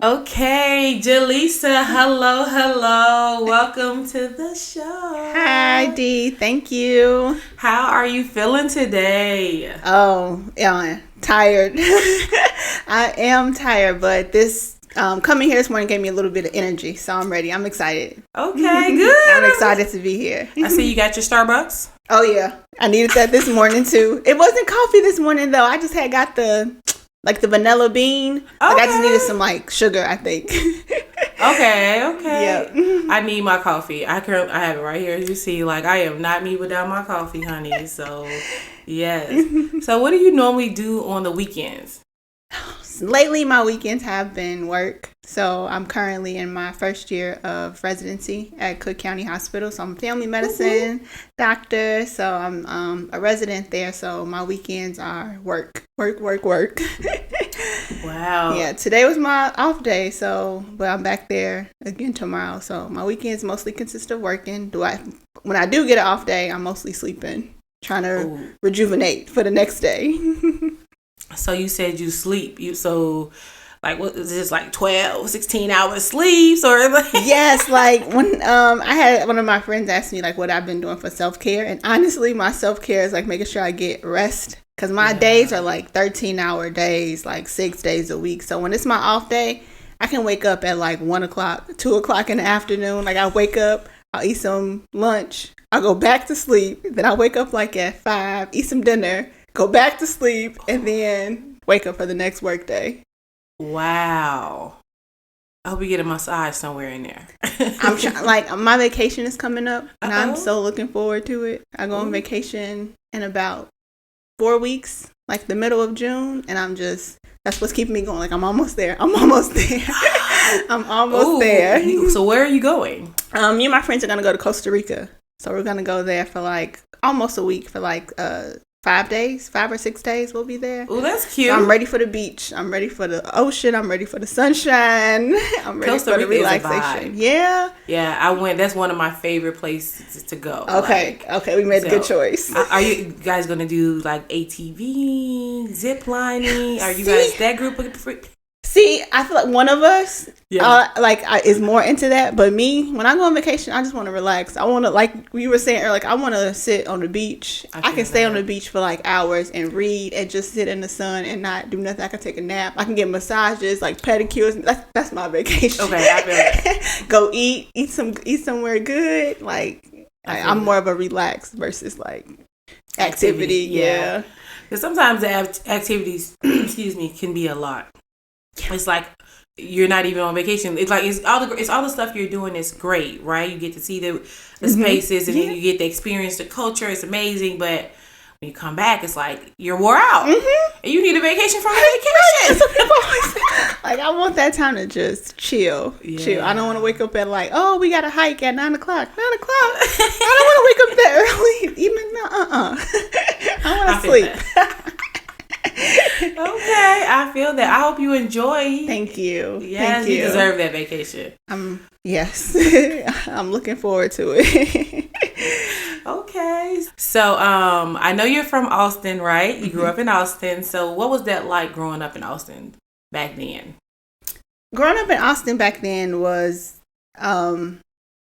Okay, Jaleesa, hello. Welcome to the show. Hi, Dee. Thank you. How are you feeling today? Oh, yeah, tired. I am tired, but this coming here this morning gave me a little bit of energy, so I'm ready. I'm excited. Okay, good. I'm excited to be here. I see you got your Starbucks. Oh, yeah. I needed that this morning, too. It wasn't coffee this morning, though. I just had got the vanilla bean. Okay. I just needed some, sugar, I think. Okay. Yep. I need my coffee. I have it right here. As you see, I am not me without my coffee, honey. So, yes. So, what do you normally do on the weekends? Lately, my weekends have been work. So I'm currently in my first year of residency at Cook County Hospital. So I'm a family medicine doctor. So I'm a resident there. So my weekends are work. Wow. Yeah, today was my off day. But I'm back there again tomorrow. So my weekends mostly consist of working. When I do get an off day, I'm mostly sleeping, trying to rejuvenate for the next day. So you said you sleep. What is this, 12, 16 hours sleeps or Yes, when I had one of my friends ask me what I've been doing for self-care, and honestly my self-care is making sure I get rest, because my days are 13-hour days, 6 days a week. So when it's my off day, I can wake up at 1 o'clock, 2 o'clock in the afternoon. I wake up, I'll eat some lunch, I'll go back to sleep, then I wake up at 5, eat some dinner, go back to sleep, and then wake up for the next work day. Wow. I hope you get a massage somewhere in there. I'm trying. My vacation is coming up, and I'm so looking forward to it. I go on vacation in about 4 weeks, the middle of June, and that's what's keeping me going. I'm almost there. I'm almost there. So where are you going? Me and my friends are gonna go to Costa Rica. So we're gonna go there for almost a week for 5 or 6 days. We'll be there. Oh, that's cute. So I'm ready for the beach. I'm ready for the ocean. I'm ready for the sunshine. I'm ready Costa for the Rica relaxation. Is a vibe. Yeah. Yeah, I went. That's one of my favorite places to go. Okay. We made a good choice. Are you guys gonna do ATV, zip lining? Are you guys that group of? See, I feel one of us is more into that, but me, when I go on vacation, I just want to relax. I want to, like we were saying earlier, I want to sit on the beach. I can stay on the beach for hours and read and just sit in the sun and not do nothing. I can take a nap. I can get massages, pedicures. That's my vacation. Okay, I feel that. Go eat somewhere good. I'm more of a relaxed versus activity. Yeah. Because sometimes the activities, can be a lot. It's you're not even on vacation. It's all the stuff you're doing is great, right? You get to see the spaces, and then you get to experience the culture. It's amazing, but when you come back, it's you're wore out, and you need a vacation from the vacation. So people always say, I want that time to just chill. I don't want to wake up at we got to hike at 9 o'clock. 9 o'clock. I don't want to wake up that early. Even I want to sleep. Okay, I feel that. I hope you enjoy. Thank you. Yes, you deserve that vacation. Yes. I'm looking forward to it. Okay. So, I know you're from Austin, right? You grew up in Austin. So, what was that like growing up in Austin back then? Growing up in Austin back then was, I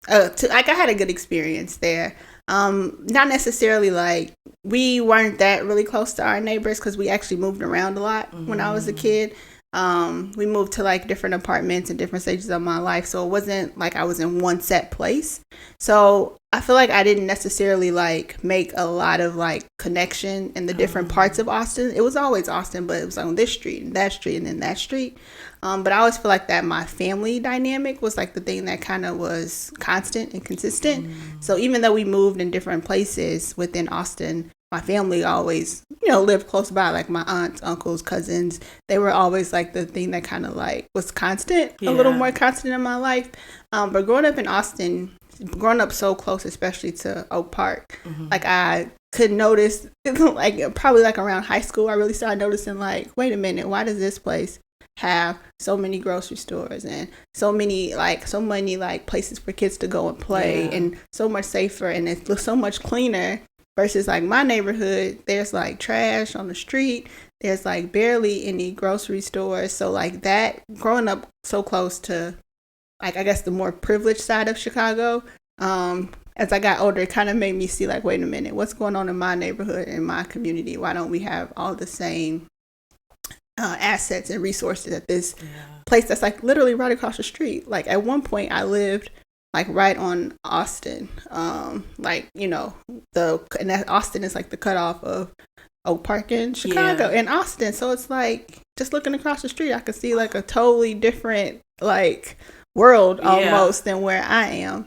had a good experience there. Not necessarily we weren't that really close to our neighbors, because we actually moved around a lot when I was a kid. We moved to different apartments in different stages of my life, so it wasn't I was in one set place. So I feel I didn't necessarily make a lot of connection in the different parts of Austin. It was always Austin, but it was on this street and that street and then that street. But I always feel that my family dynamic was the thing that kind of was constant and consistent. So even though we moved in different places within Austin, my family always, lived close by. My aunts, uncles, cousins, they were always the thing that kind of was constant, a little more constant in my life. But growing up in Austin, growing up so close, especially to Oak Park, I could notice, probably around high school, I really started noticing wait a minute, why does this place have so many grocery stores and so many places for kids to go and play, and so much safer, and it looks so much cleaner versus my neighborhood. There's trash on the street, There's like barely any grocery stores. So like that, growing up so close to, like, I guess the more privileged side of Chicago, as I got older, it kind of made me see like, wait a minute, what's going on in my neighborhood, in my community? Why don't we have all the same assets and resources at this place that's like literally right across the street? Like at one point I lived like right on Austin, like, you know, and that Austin is like the cutoff of Oak Park in Chicago and Austin. So it's like just looking across the street, I could see like a totally different like world almost than where I am.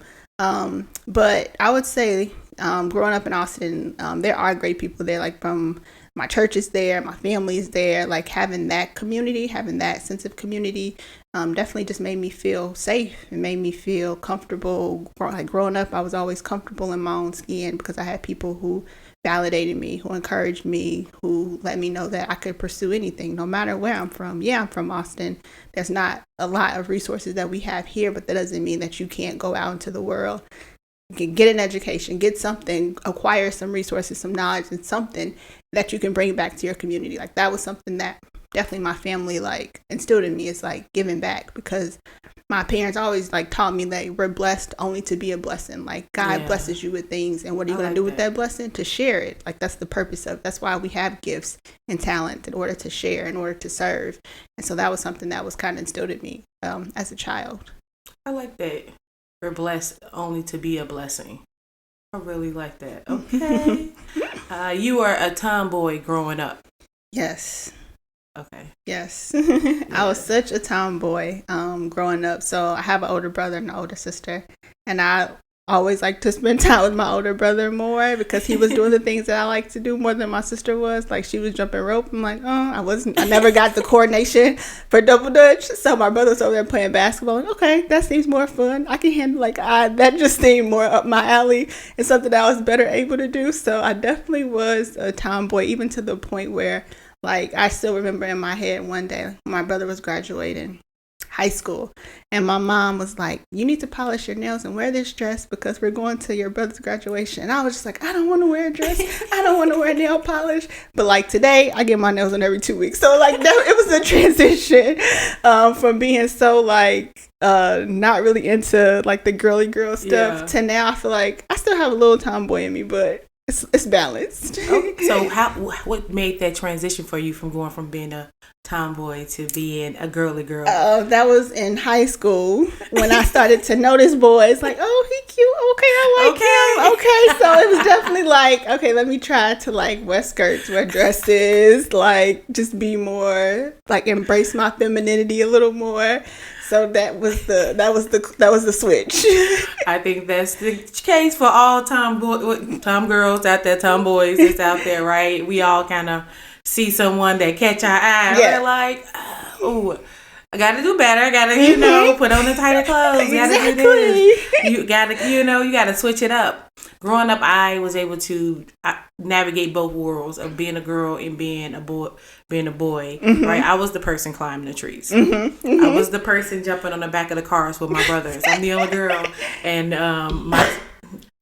But I would say growing up in Austin, there are great people there, like from my church is there, my family is there, like having that community, having that sense of community definitely just made me feel safe. It made me feel comfortable. Like growing up, I was always comfortable in my own skin because I had people who validated me, who encouraged me, who let me know that I could pursue anything no matter where I'm from. Yeah, I'm from Austin. There's not a lot of resources that we have here, but that doesn't mean that you can't go out into the world, get an education, get something, acquire some resources, some knowledge, and something that you can bring back to your community. Like that was something that definitely my family like instilled in me, is like giving back, because my parents always like taught me that we're blessed only to be a blessing. Like God blesses you with things, and what are you going to do with that blessing? To share it. Like that's the purpose of, that's why we have gifts and talent, in order to share, in order to serve. And so that was something that was kind of instilled in me as a child. I like that. We're blessed only to be a blessing. I really like that. Okay. You were a tomboy growing up. Yes. Okay. Yes. I was such a tomboy growing up. So I have an older brother and an older sister. And I always like to spend time with my older brother more, because he was doing the things that I like to do more than my sister was. Like she was jumping rope. I'm like, I never got the coordination for double dutch. So my brother was over there playing basketball. Like, okay, that seems more fun. I can handle that just seemed more up my alley and something that I was better able to do. So I definitely was a tomboy, even to the point where like I still remember in my head one day my brother was graduating high school, and my mom was like, you need to polish your nails and wear this dress because we're going to your brother's graduation. And I was just like, I don't want to wear a dress. I don't want to wear nail polish. But like today, I get my nails done every 2 weeks. So like it was a transition from being so like not really into like the girly girl stuff to now I feel like I still have a little tomboy in me, but it's balanced. So what made that transition for you from going from being a tomboy to being a girly girl? That was in high school when I started to notice boys. Like, oh, he cute. Okay, I like him. Okay, so it was definitely like, okay, let me try to like wear skirts, wear dresses, like just be more like embrace my femininity a little more. So that was the switch. I think that's the case for all tom girls out there, tomboys that's out there, right? We all kind of see someone that catch our eye. Yeah. We're like, oh, I gotta do better. I gotta, put on the tighter clothes. Gotta do this. You gotta switch it up. Growing up, I was able to navigate both worlds of being a girl and being a boy. Right? I was the person climbing the trees. I was the person jumping on the back of the cars with my brothers. I'm the only girl, and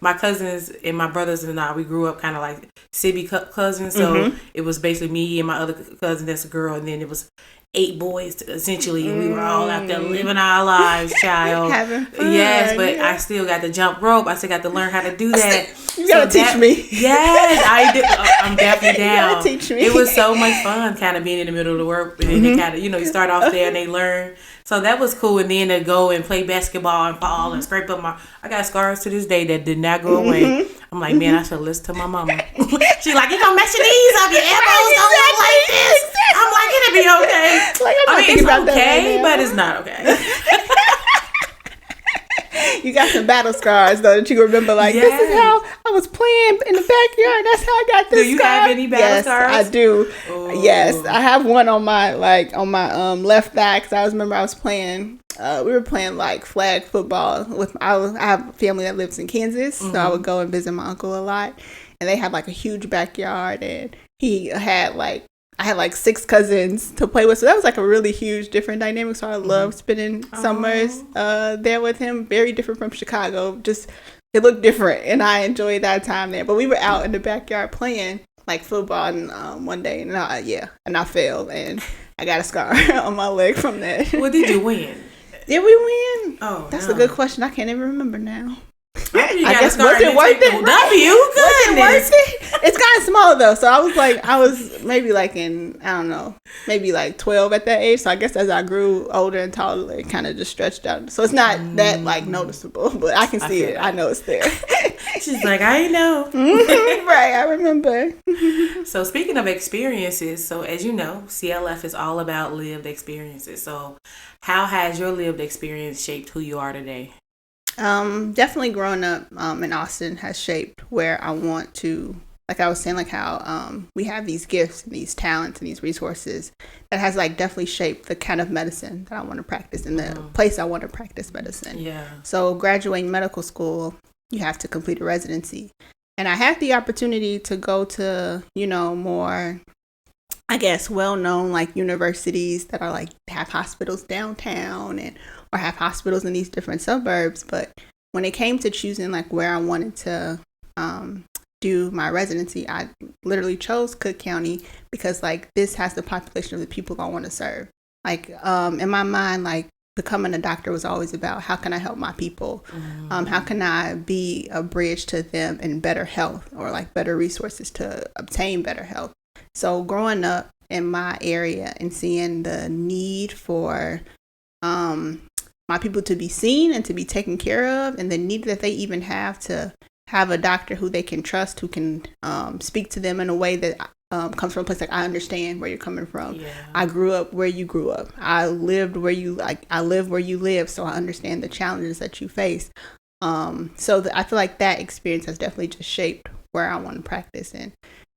my cousins and my brothers and I, we grew up kind of like sibby cousins. So it was basically me and my other cousin that's a girl, and then it was 8 boys essentially, and we were all out there living our lives, child. Having fun. Yes, but I still got to jump rope. I still got to learn how to do that. You gotta teach me. Yes, I did. I'm definitely down. You gotta teach me. It was so much fun, kind of being in the middle of the work, and then they kind of, you start off there and they learn. So that was cool, and then to go and play basketball and fall and scrape up I got scars to this day that did not go away. I'm like, man, I should listen to my mama. She's like, you gonna mess your knees up, your elbows don't look like this. I'm like, it'll be okay. Like, it's okay, but it's not okay. You got some battle scars though that you remember. Like, this is how I was playing in the backyard. That's how I got this. Do you have any battle scars? Yes, I do. Ooh. Yes, I have one on my left thigh, because I was playing. We were playing like flag football I have a family that lives in Kansas, so I would go and visit my uncle a lot, and they had like a huge backyard, and I had like 6 cousins to play with. So that was like a really huge different dynamic. So I loved spending summers there with him. Very different from Chicago. Just, it looked different. And I enjoyed that time there. But we were out in the backyard playing. like football and one day, and I failed, and I got a scar on my leg from that. Well, did you win? Did we win? Oh, that's a good question. I can't even remember now. I guess was it worth it? Was it worth it? It's kind of small though, so I was maybe like in, I don't know, maybe like 12 at that age. So I guess as I grew older and taller, it kind of just stretched out. So it's not that like noticeable, but I can see it. I know it's there. She's like, I know. Right, I remember. So speaking of experiences, so as you know, CLF is all about lived experiences. So how has your lived experience shaped who you are today? Definitely growing up in Austin has shaped where I want to, like I was saying, like how we have these gifts and these talents and these resources that has like definitely shaped the kind of medicine that I want to practice and the place I want to practice medicine. Yeah. So graduating medical school, you have to complete a residency. And I had the opportunity to go to, more, I guess, well-known like universities that are like have hospitals downtown or have hospitals in these different suburbs. But when it came to choosing like where I wanted to do my residency, I literally chose Cook County because like this has the population of the people I want to serve. Like in my mind, like becoming a doctor was always about how can I help my people? How can I be a bridge to them in better health or like better resources to obtain better health? So growing up in my area and seeing the need for my people to be seen and to be taken care of, and the need that they even have to have a doctor who they can trust, who can speak to them in a way that comes from a place like I understand where you're coming from. Yeah. I grew up where you grew up. I lived where you I live where you live, so I understand the challenges that you face. So I feel like that experience has definitely just shaped where I want to practice and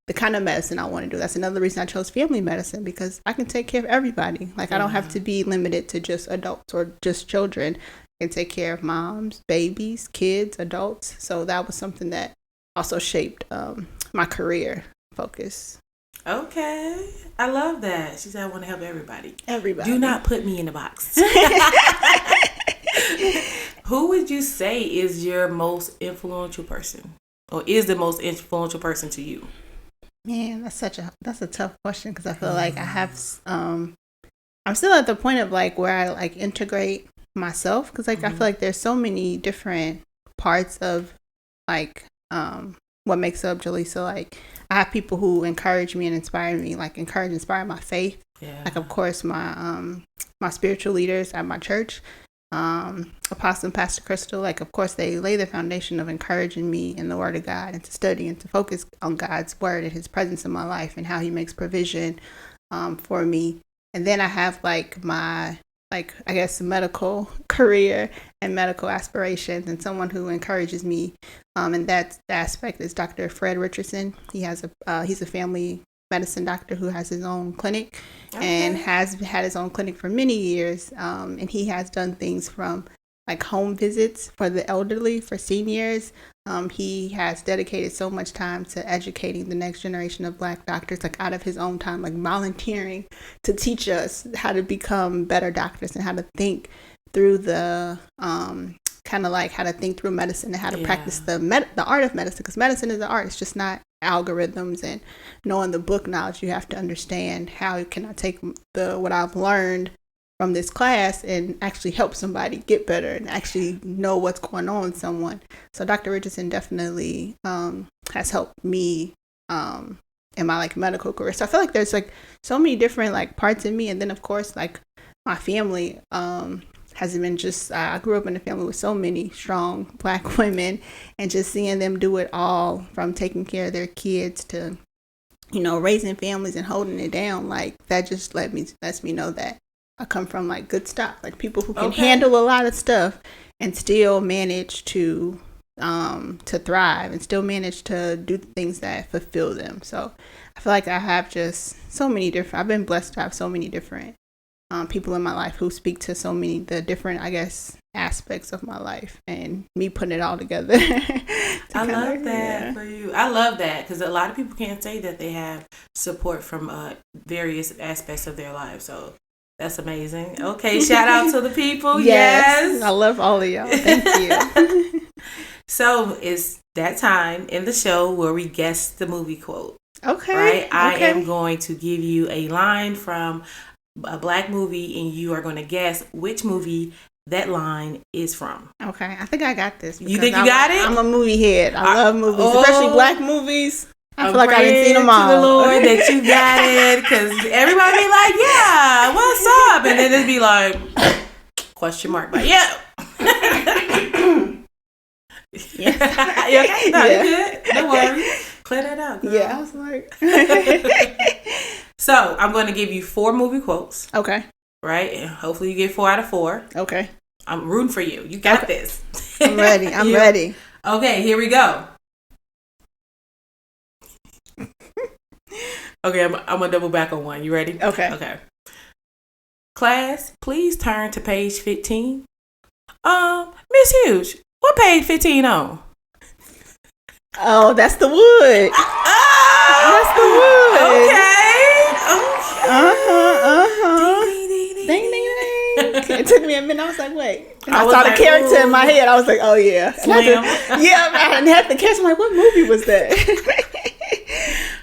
the kind of medicine I want to do. That's another reason I chose family medicine, because I can take care of everybody. Like I don't have to be limited to just adults or just children. I can take care of moms, babies, kids, adults. So that was something that also shaped my career focus. Okay. I love that. She said, I want to help everybody. Everybody. Do not put me in a box. Who would you say is your most influential person, or is the most influential person to you? Man, that's a tough question, because I feel like I have I'm still at the point of like where I like integrate myself, because like I feel like there's so many different parts of like what makes up Jaleesa. Like I have people who encourage me and inspire me, like inspire my faith. Yeah. Like of course my spiritual leaders at my church, Apostle and Pastor Crystal, like of course they lay the foundation of encouraging me in the Word of God and to study and to focus on God's Word and His presence in my life and how He makes provision for me. And then I have like my I guess medical career and medical aspirations, and someone who encourages me in that aspect is Dr. Fred Richardson. He's a family medicine doctor who has his own clinic and has had his own clinic for many years, and he has done things from like home visits for the elderly, for seniors. He has dedicated so much time to educating the next generation of Black doctors, like out of his own time, like volunteering to teach us how to become better doctors and how to think through the kind of like how to think through medicine and how to practice the art of medicine, because medicine is an art. It's just not algorithms and knowing the book knowledge. You have to understand how can I take what I've learned from this class and actually help somebody get better and actually know what's going on with someone. So Dr. Richardson definitely has helped me in my like medical career. So I feel like there's like so many different like parts of me. And then of course like my family has been just, I grew up in a family with so many strong Black women, and just seeing them do it all from taking care of their kids to, raising families and holding it down. Like that just lets me know that I come from like good stuff, like people who can handle a lot of stuff and still manage to thrive and still manage to do things that fulfill them. So I feel like I have just I've been blessed to have so many different people in my life who speak to so many the different, I guess, aspects of my life, and me putting it all together. I love that for you. I love that, because a lot of people can't say that they have support from various aspects of their lives. So that's amazing. Okay, shout out to the people. Yes. I love all of y'all. Thank you. So it's that time in the show where we guess the movie quote. Okay. Right? I Okay. am going to give you a line from a Black movie, and you are going to guess which movie that line is from. Okay. I think I got this. You think you got it? I'm a movie head. I love movies, especially Black movies. I feel like I didn't see them all. To the Lord that you got it, because everybody be like, yeah, what's up? And then it'd be like, question mark, but yeah. Yeah. You okay? No, you good. Don't worry. Clear that out, girl. Yeah, I was like. So, I'm going to give you 4 movie quotes. Okay. Right? And hopefully you get 4 out of 4. Okay. I'm rooting for you. You got this. I'm ready. I'm ready. Okay, here we go. Okay, I'm going to double back on one. You ready? Okay. Okay. Class, please turn to page 15. Miss Hughes, what page 15 on? Oh, that's the wood. Oh, That's the wood. Okay. Ding, ding, ding. It took me a minute. I was like, wait. And I saw like, the character in my head. I was like, oh, yeah. And I Slam. didn't have to catch. I'm like, what movie was that?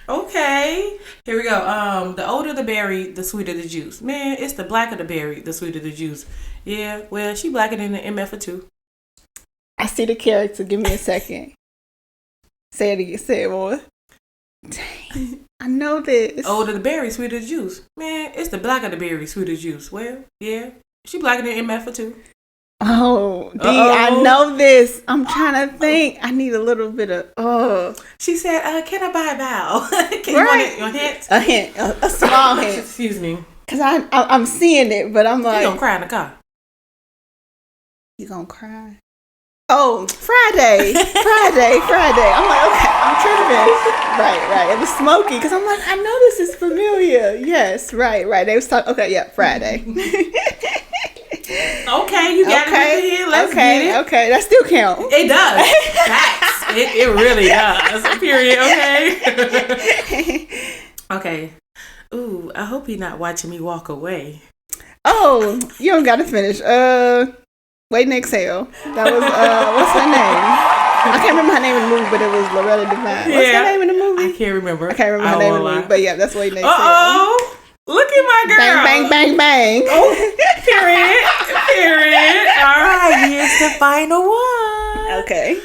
Okay. Here we go. The older the berry, the sweeter the juice. Man, it's the blacker the berry, the sweeter the juice. Yeah, well, she blacker than the MF too. I see the character. Give me a second. Say it again. Say it more. Dang. I know this. Older the berry, sweeter the juice. Man, it's the blacker the berry, sweeter the juice. Well, yeah, she blacker than MF too. Oh, D, I know this. I'm trying to think. I need a little bit of, She said, can I buy a vowel? Can you want a hint? A hint. A small hint. Excuse me. Because I'm seeing it, but I'm like. You gonna cry in the car. You gonna cry? Oh, Friday. I'm like, okay, I'm tripping. Right. It was smoky because I'm like, I know this is familiar. Yes, right. They was talking. Okay, yeah, Friday. Okay, you got it here. Let's get it. Okay, that still count. It does. Facts. It really does. Period. Okay. Okay. Ooh, I hope you're not watching me walk away. Oh, you don't gotta finish. Wait and exhale. That was what's her name? I can't remember her name in the movie, but it was Loretta Devine. What's her name in the movie? I can't remember. I can't remember her name in the movie, but yeah, that's Wait and exhale. Uh-oh. Look at my girl. Bang, bang, bang, bang. Oh, period. All right, here's the final one. Okay.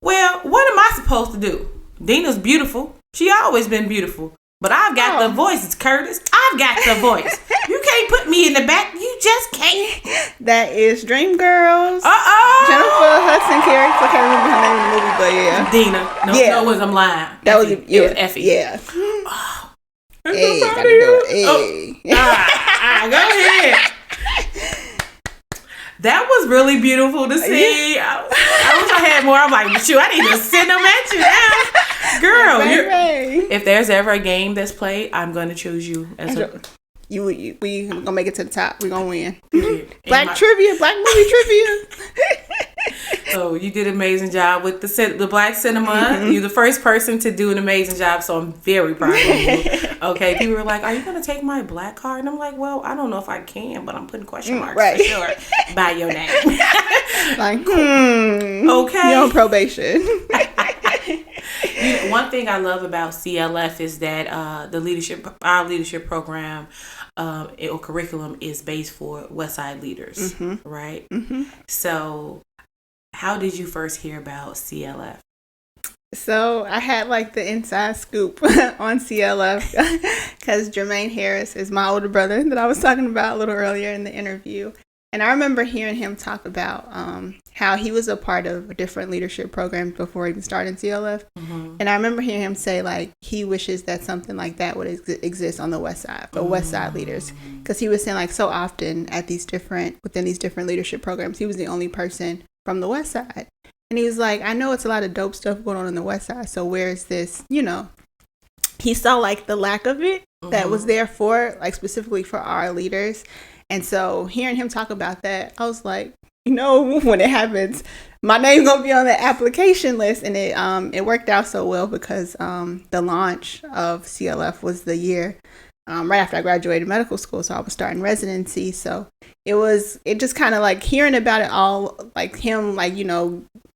Well, what am I supposed to do? Dina's beautiful. She always been beautiful. But I've got the voice, Curtis. I've got the voice. You can't put me in the back. You just can't. That is Dreamgirls. Jennifer Hudson character. I can't remember her name in the movie, but yeah. Dina. No, I'm lying. That was it was Effie. Yeah. Hey, gotta do it. Hey. Go ahead. That was really beautiful to see. I wish I had more. I'm like, shoot, I need to send them at you now. Girl, if there's ever a game that's played, I'm going to choose you as we gonna make it to the top. We gonna win. Black movie trivia. So you did an amazing job with the Black cinema. Mm-hmm. You're the first person to do an amazing job, so I'm very proud of you. Okay, people were like, "Are you gonna take my Black card?" And I'm like, "Well, I don't know if I can, but I'm putting question marks for sure by your name." Like, okay, you're on probation. One thing I love about CLF is that our leadership program or curriculum is based for Westside leaders, right? Mm-hmm. So, how did you first hear about CLF? So I had like the inside scoop on CLF because Jaleesa Harris is my older brother that I was talking about a little earlier in the interview. And I remember hearing him talk about how he was a part of different leadership programs before even starting CLF. Mm-hmm. And I remember hearing him say, like, he wishes that something like that would exist on the West Side for West Side leaders. Because he was saying, like, so often within these different leadership programs, he was the only person from the West Side. And he was like, I know it's a lot of dope stuff going on in the West Side. So where is this, he saw, like, the lack of it that was there for, like, specifically for our leaders. And so hearing him talk about that, I was like, when it happens, my name's going to be on the application list. And it worked out so well because the launch of CLF was the year right after I graduated medical school. So I was starting residency. So it just kind of like hearing about it all, like him, like,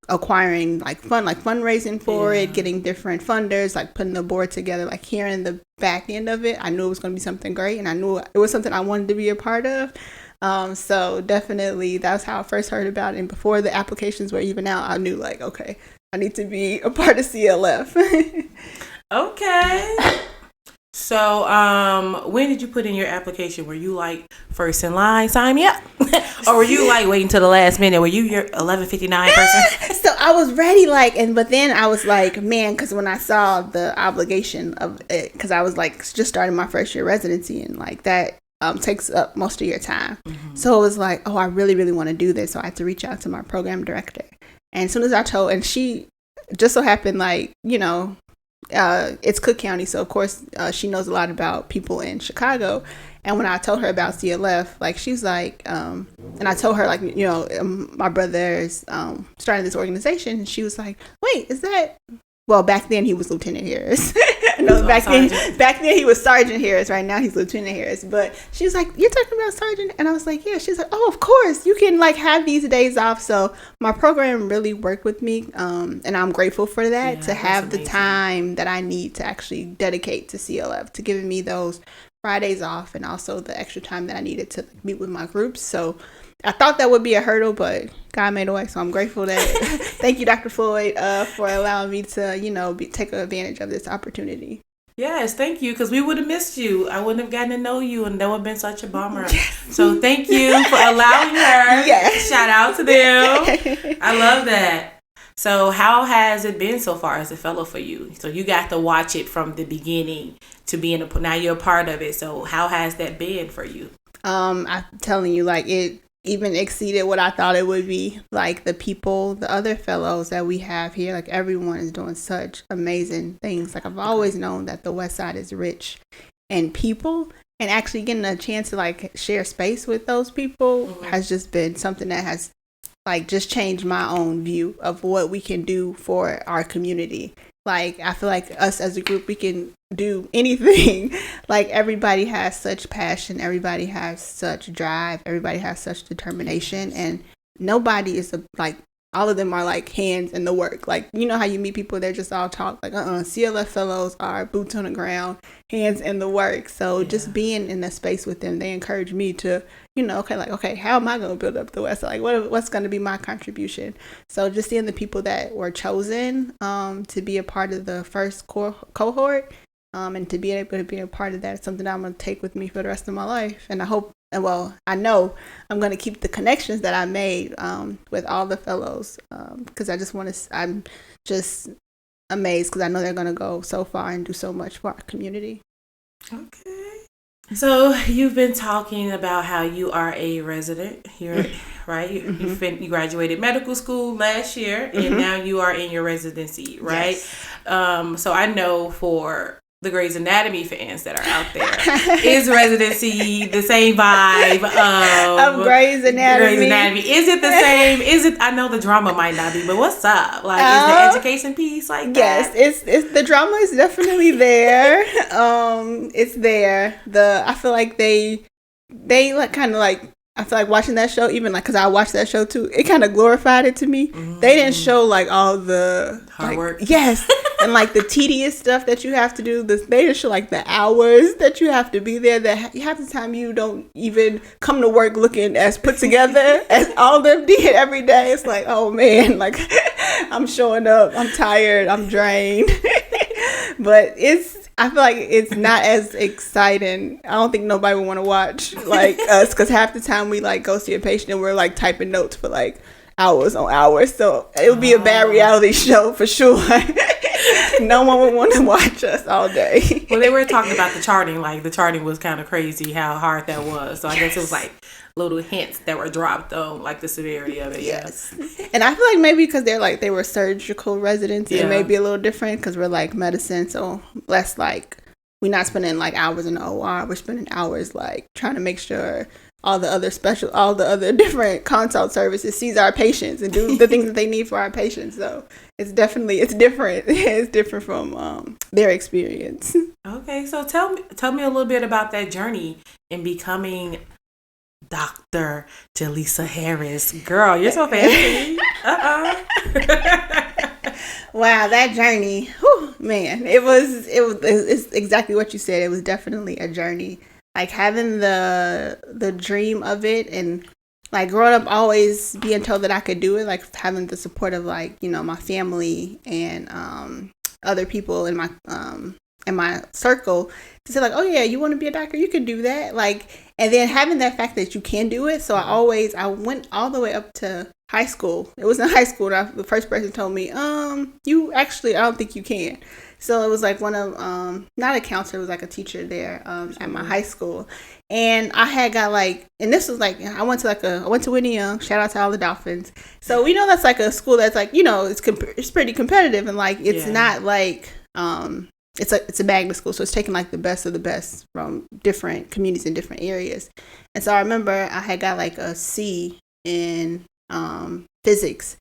acquiring like fundraising for it, getting different funders, like putting the board together, like hearing the back end of it. I knew it was going to be something great, and I knew it was something I wanted to be a part of. So definitely that's how I first heard about it. And before the applications were even out, I knew like, okay, I need to be a part of CLF. Okay. So, when did you put in your application? Were you like first in line, sign me up? Or were you like waiting till the last minute? Were you your 11:59 person? So I was ready, but then I was like, man, because when I saw the obligation of it, because I was like just starting my first year residency, and like that takes up most of your time. Mm-hmm. So it was like, oh, I really, really want to do this. So I had to reach out to my program director. And as soon as I told, and she just so happened, like, you know, it's Cook County, so of course she knows a lot about people in Chicago. And when I told her about CLF, like she's like, and I told her like, you know, my brother's starting this organization, and she was like, wait, is that? Well, back then he was Lieutenant Harris. No, back then he was Sergeant Harris. Right now he's Lieutenant Harris. But she was like, you're talking about Sergeant? And I was like, yeah. She's like, oh, of course. You can like have these days off. So my program really worked with me. And I'm grateful for that, to have the time that I need to actually dedicate to CLF, to giving me those Fridays off, and also the extra time that I needed to meet with my groups. So I thought that would be a hurdle, but God made a way. So I'm grateful that, thank you, Dr. Floyd, for allowing me to, you know, take advantage of this opportunity. Yes, thank you, because we would have missed you. I wouldn't have gotten to know you, and that would have been such a bummer. Yes. So thank you for allowing her. Yes. Shout out to them. I love that. So how has it been so far as a fellow for you? So you got to watch it from the beginning to being now you're a part of it. So how has that been for you? I'm telling you, like, it even exceeded what I thought it would be. Like the other fellows that we have here, like everyone is doing such amazing things. Like I've always known that the West Side is rich in people, and actually getting a chance to like share space with those people has just been something that has like just changed my own view of what we can do for our community. Like, I feel like us as a group, we can do anything. Like, everybody has such passion. Everybody has such drive. Everybody has such determination. And nobody is, all of them are, like, hands in the work. Like, you know how you meet people, they're just all talk. Like, CLF fellows are boots on the ground, hands in the work. So, just being in a space with them, they encourage me to, you know, okay, how am I going to build up the West? Like, what's going to be my contribution? So just seeing the people that were chosen to be a part of the first cohort and to be able to be a part of that is something that I'm going to take with me for the rest of my life. And I know I'm going to keep the connections that I made with all the fellows, because I'm just amazed, because I know they're going to go so far and do so much for our community. Okay. So you've been talking about how you are a resident here, right? You graduated medical school last year, and now you are in your residency, right? Yes. So I know for the Grey's Anatomy fans that are out there, is residency the same vibe of Grey's Anatomy? Is it the same? I know the drama might not be, but what's up? Like, is the education piece like that? Yes, it's the drama is definitely there. It's there. I feel like they like kind of like. I feel like watching that show, even like, because I watched that show too, it kind of glorified it to me. They didn't show like all the hard work. Yes. And like the tedious stuff that you have to do. They didn't show like the hours that you have to be there. That half the time you don't even come to work looking as put together as all of them did every day. It's like, oh man, like I'm showing up. I'm tired. I'm drained. But I feel like it's not as exciting. I don't think nobody would want to watch like us, because half the time we like go see a patient and we're like typing notes for like hours on hours. So it would be a bad reality show for sure. No one would want to watch us all day. Well, they were talking about the charting. Like the charting was kind of crazy how hard that was. So I guess it was like little hints that were dropped on like the severity of it. Yes. And I feel like maybe because they were surgical residents, it may be a little different because we're like medicine, so less like we're not spending like hours in the OR. We're spending hours like trying to make sure all the other different consult services sees our patients and do the things that they need for our patients. So it's different. It's different from their experience. Okay, so tell me a little bit about that journey in becoming Dr. Jaleesa Harris. Girl, you're so fancy. Wow, that journey, whew, man, it's exactly what you said. It was definitely a journey. Like having the dream of it, and like growing up always being told that I could do it, like having the support of like, my family and other people in my circle to say like, oh yeah, you want to be a doctor, you can do that. Like, and then having that fact that you can do it. So I went all the way up to high school. It was in high school that the first person told me, you actually, I don't think you can. So it was like one of, not a counselor, it was like a teacher there at my high school. And I had got like, and this was like, I went to Whitney M, shout out to all the Dolphins. So we know that's like a school that's like, it's pretty competitive, and like, it's not like, it's a magnet school. So it's taking like the best of the best from different communities in different areas. And so I remember I had got like a C in physics.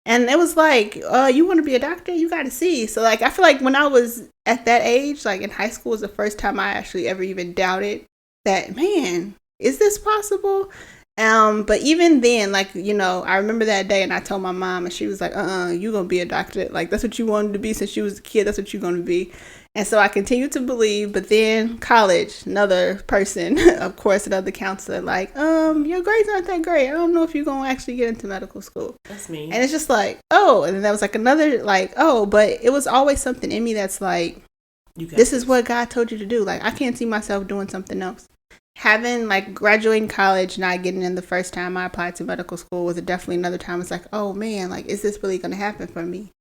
And it was like, you want to be a doctor? You got to see. So, like, I feel like when I was at that age, like in high school was the first time I actually ever even doubted that, man, is this possible? But even then, like, I remember that day and I told my mom and she was like, you going to be a doctor. Like, that's what you wanted to be since you was a kid. That's what you're going to be. And so I continued to believe, but then college, another person, of course, another counselor, like, your grades aren't that great. I don't know if you're going to actually get into medical school. That's me. And it's just like, oh, and then that was like another, like, oh, but it was always something in me that's like, this is what God told you to do. Like, I can't see myself doing something else. Having, like, graduating college, not getting in the first time I applied to medical school was definitely another time. It's like, oh, man, like, is this really going to happen for me?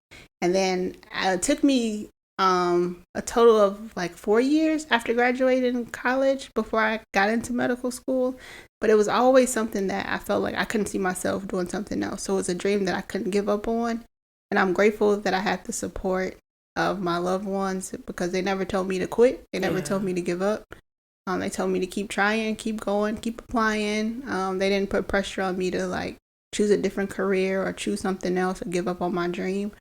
And then it took me a total of like 4 years after graduating college before I got into medical school. But it was always something that I felt like I couldn't see myself doing something else. So it was a dream that I couldn't give up on. And I'm grateful that I had the support of my loved ones because they never told me to quit. They never told me to give up. They told me to keep trying, keep going, keep applying. They didn't put pressure on me to like choose a different career or choose something else or give up on my dream.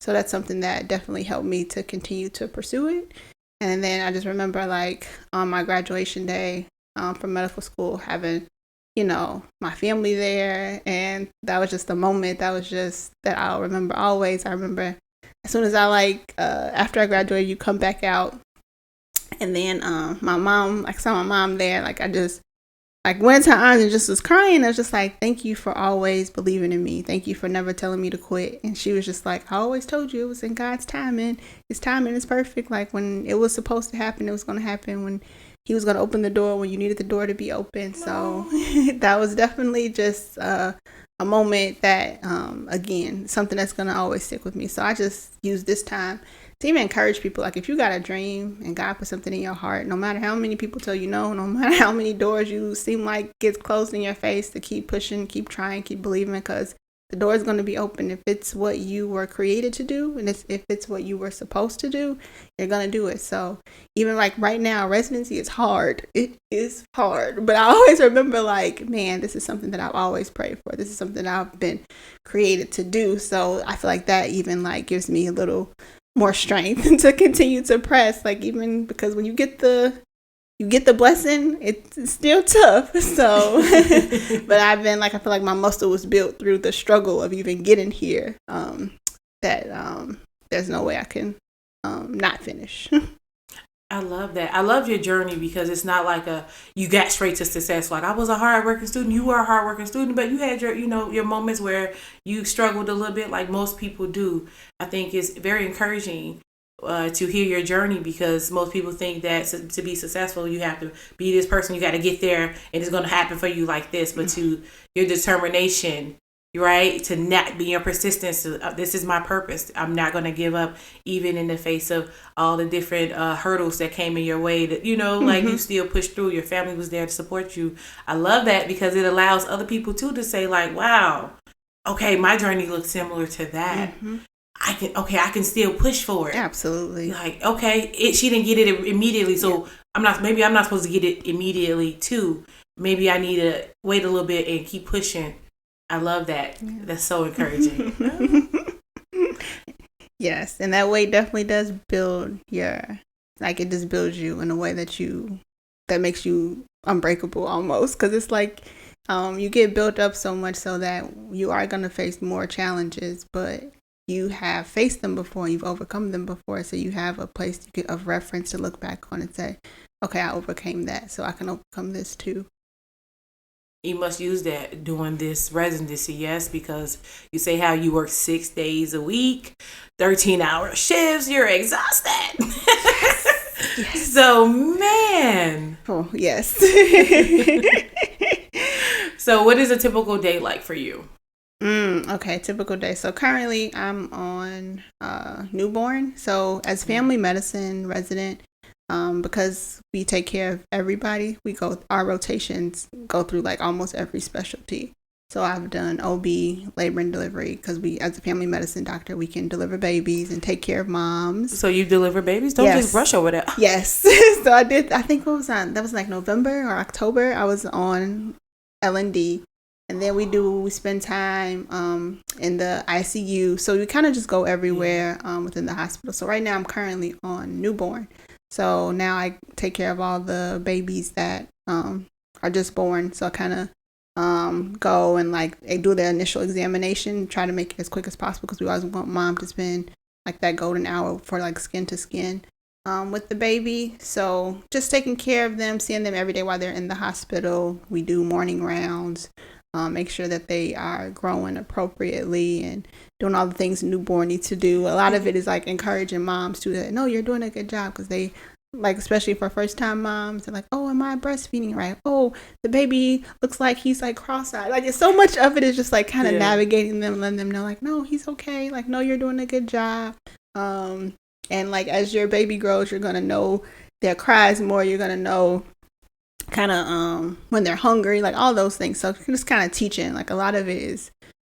So that's something that definitely helped me to continue to pursue it. And then I just remember like on my graduation day from medical school having, my family there. And that was just a moment that I'll remember always. I remember as soon as I after I graduated, you come back out. And then my mom, I saw my mom there. Like I just went into her arms and just was crying. I was just like, thank you for always believing in me. Thank you for never telling me to quit. And she was just like, I always told you it was in God's timing. His timing is perfect. Like when it was supposed to happen, it was going to happen. When he was going to open the door, when you needed the door to be open. So that was definitely just a moment that, again, something that's going to always stick with me. So I just use this time to even encourage people, like if you got a dream and God put something in your heart, no matter how many people tell you no matter how many doors you seem like gets closed in your face, to keep pushing, keep trying, keep believing, because the door is going to be open. If it's what you were created to do, and if it's what you were supposed to do, you're going to do it. So even like right now, residency is hard. It is hard. But I always remember like, man, this is something that I've always prayed for. This is something I've been created to do. So I feel like that even like gives me a little more strength to continue to press, like even because when you get the blessing, it's still tough. So but I feel like my muscle was built through the struggle of even getting here, that there's no way I can not finish. I love that. I love your journey because it's not like you got straight to success. Like I was a hardworking student, you were a hardworking student, but you had your moments where you struggled a little bit, like most people do. I think it's very encouraging to hear your journey, because most people think that to be successful, you have to be this person, you got to get there, and it's going to happen for you like this. But to your determination, right, to not be your persistence, this is my purpose. I'm not going to give up, even in the face of all the different hurdles that came in your way. That like you still push through. Your family was there to support you. I love that because it allows other people too to say like, wow, okay, my journey looks similar to that. Mm-hmm. I can still push for it. Absolutely. Like, okay, she didn't get it immediately, so I'm not supposed to get it immediately too. Maybe I need to wait a little bit and keep pushing. I love that. Yeah. That's so encouraging. Yes, and that way definitely does build it just builds you in a way that makes you unbreakable almost, because it's like You get built up so much so that you are going to face more challenges, but you have faced them before, you've overcome them before, so you have a place of reference to look back on and say, okay, I overcame that, so I can overcome this too. You must use that doing this residency, yes, because you say how you work 6 days a week, 13-hour shifts, you're exhausted. Yes. So, man. Oh, yes. So, what is a typical day like for you? Okay, typical day. So currently I'm on newborn. So as family medicine resident, because we take care of everybody, our rotations go through like almost every specialty. So I've done OB, labor and delivery, because we, as a family medicine doctor, we can deliver babies and take care of moms. So you deliver babies? Don't just rush over that. Yes. So I did, I think that was like November or October. I was on L&D. And then we spend time in the ICU. So we kind of just go everywhere within the hospital. So right now I'm currently on newborn. So now I take care of all the babies that are just born. So I kind of go and like do the initial examination, try to make it as quick as possible because we always want mom to spend like that golden hour for like skin to skin with the baby. So just taking care of them, seeing them every day while they're in the hospital. We do morning rounds. Make sure that they are growing appropriately and doing all the things a newborn needs to do. A lot of it is like encouraging moms to that, no, you're doing a good job, because they like, especially for first time moms, they're like, oh, am I breastfeeding right? Oh, the baby looks like he's like cross-eyed. Like, it's so much of it is just like kind of navigating them, letting them know like, no, he's okay. Like, no, you're doing a good job. And like as your baby grows, you're gonna know their cries more. You're gonna know kind of when they're hungry, like all those things. So just kind of teaching, like a lot of it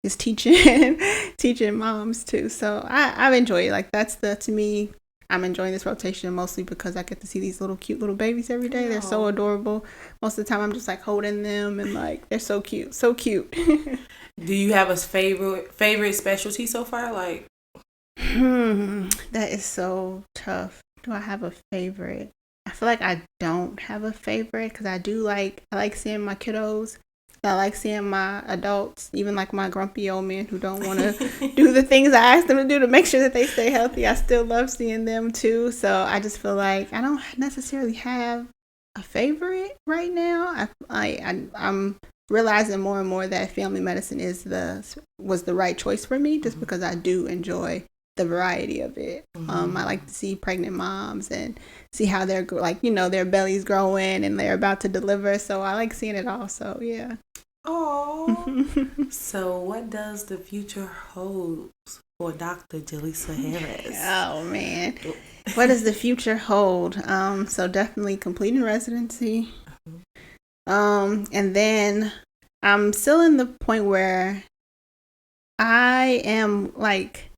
is teaching moms too. So I've enjoyed it. Like to me, I'm enjoying this rotation mostly because I get to see these little cute little babies every day. They're so adorable. Most of the time I'm just like holding them and like they're so cute. Do you have a favorite specialty so far? Like that is so tough. Do I have a favorite? I feel like I don't have a favorite because I like seeing my kiddos. I like seeing my adults, even like my grumpy old men who don't want to do the things I ask them to do to make sure that they stay healthy. I still love seeing them too. So I just feel like I don't necessarily have a favorite right now. I'm realizing more and more that family medicine was the right choice for me, just because I do enjoy the variety of it. I like to see pregnant moms and see how they're like, their belly's growing and they're about to deliver. So I like seeing it all. So yeah. Oh. So what does the future hold for Dr. Jaleesa Harris? Oh man, what does the future hold? So definitely completing residency. And then I'm still in the point where I am like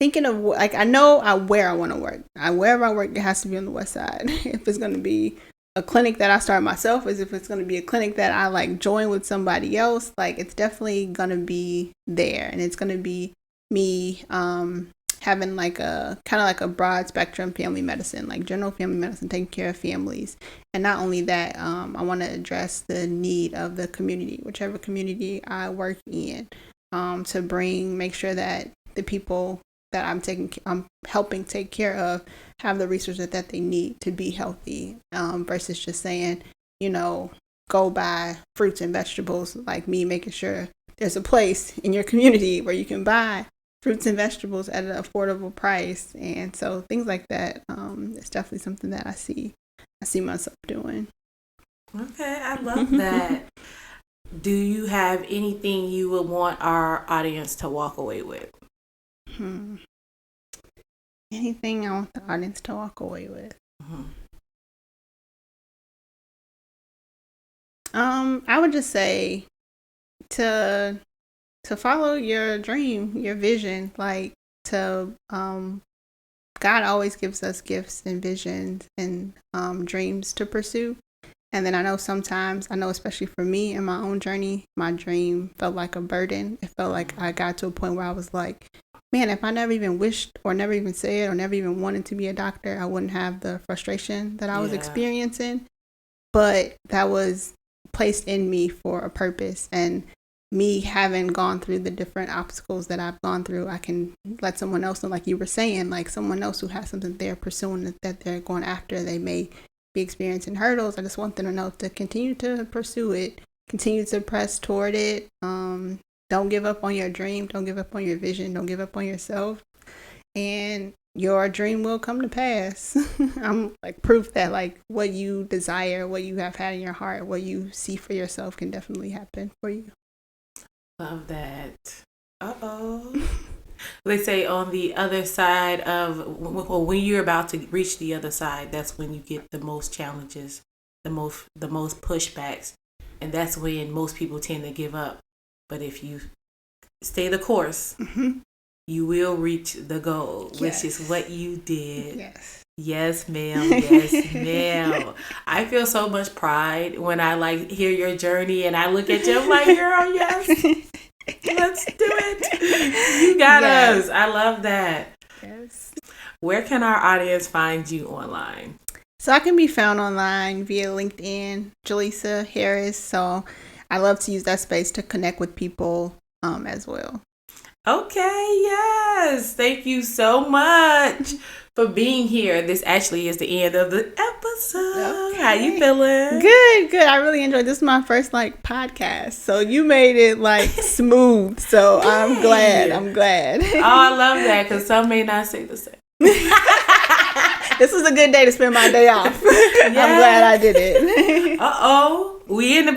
thinking of like, I know where I want to work. Wherever I work, it has to be on the west side. If it's going to be a clinic that I start myself, as if it's going to be a clinic that I like join with somebody else, like it's definitely going to be there. And it's going to be me having like a kind of like a broad spectrum family medicine, like general family medicine, taking care of families. And not only that, I want to address the need of the community, whichever community I work in, to make sure that the people that I'm helping take care of have the resources that they need to be healthy, versus just saying, go buy fruits and vegetables. Like me making sure there's a place in your community where you can buy fruits and vegetables at an affordable price. And so things like that, it's definitely something that I see myself doing. Okay, I love that. Do you have anything you would want our audience to walk away with? Anything I want the audience to walk away with? I would just say to follow your dream, your vision. Like God always gives us gifts and visions and dreams to pursue. And then I know especially for me in my own journey, my dream felt like a burden. It felt like I got to a point where I was like, man, if I never even wished or never even said or never even wanted to be a doctor, I wouldn't have the frustration that I was experiencing. But that was placed in me for a purpose. And me having gone through the different obstacles that I've gone through, I can let someone else know, like you were saying, like someone else who has something they're pursuing that they're going after. They may be experiencing hurdles. I just want them to know to continue to pursue it, continue to press toward it. Don't give up on your dream. Don't give up on your vision. Don't give up on yourself. And your dream will come to pass. I'm like proof that like what you desire, what you have had in your heart, what you see for yourself can definitely happen for you. Love that. They say on the other side of, well, when you're about to reach the other side, that's when you get the most challenges, the most pushbacks, and that's when most people tend to give up. But if you stay the course, you will reach the goal, which is what you did. Yes, ma'am. Yes, ma'am. I feel so much pride when I like hear your journey and I look at you. I'm like, girl, yes, let's do it. You got us. I love that. Yes. Where can our audience find you online? So I can be found online via LinkedIn, Jaleesa Harris. So I love to use that space to connect with people as well. Okay, yes. Thank you so much for being here. This actually is the end of the episode. Okay. How you feeling? Good. I really enjoyed this. Is my first podcast. So you made it smooth. So I'm glad. Oh, I love that because some may not say the same. This was a good day to spend my day off. I'm glad I did it. We in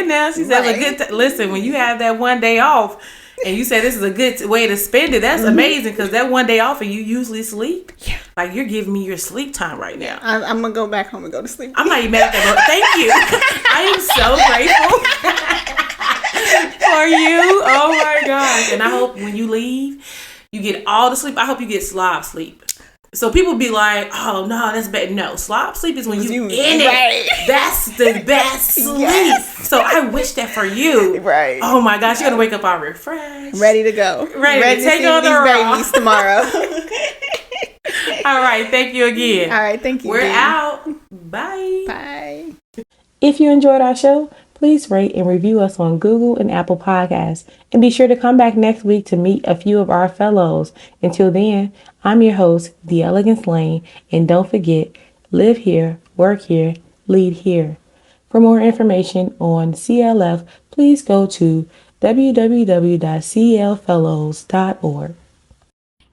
now. She said a good listen, when you have that one day off and you say this is a good way to spend it, that's amazing because that one day off and you usually sleep. Yeah. Like you're giving me your sleep time right now. I'm going to go back home and go to sleep. I'm not even mad at that. Thank you. I am so grateful for you. Oh my gosh. And I hope when you leave, you get all the sleep. I hope you get slop sleep. So people be like, oh, no, that's bad. No, slop sleep is when you in it. Right. That's the best sleep. Yes. So I wish that for you. Right. Oh, my gosh. You're going to wake up all refreshed. Ready to go. Ready to take on these babies tomorrow. All right. Thank you again. All right. Thank you. We're out. Bye. Bye. If you enjoyed our show, please rate and review us on Google and Apple Podcasts. And be sure to come back next week to meet a few of our fellows. Until then, I'm your host, The Elegance Lane. And don't forget, live here, work here, lead here. For more information on CLF, please go to www.clfellows.org.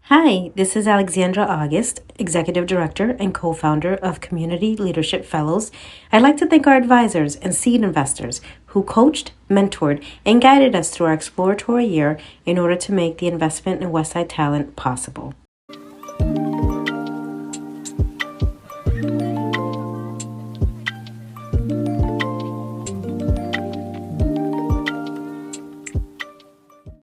Hi, this is Alexandra August, Executive Director and co-founder of Community Leadership Fellows. I'd like to thank our advisors and seed investors who coached, mentored, and guided us through our exploratory year in order to make the investment in Westside Talent possible.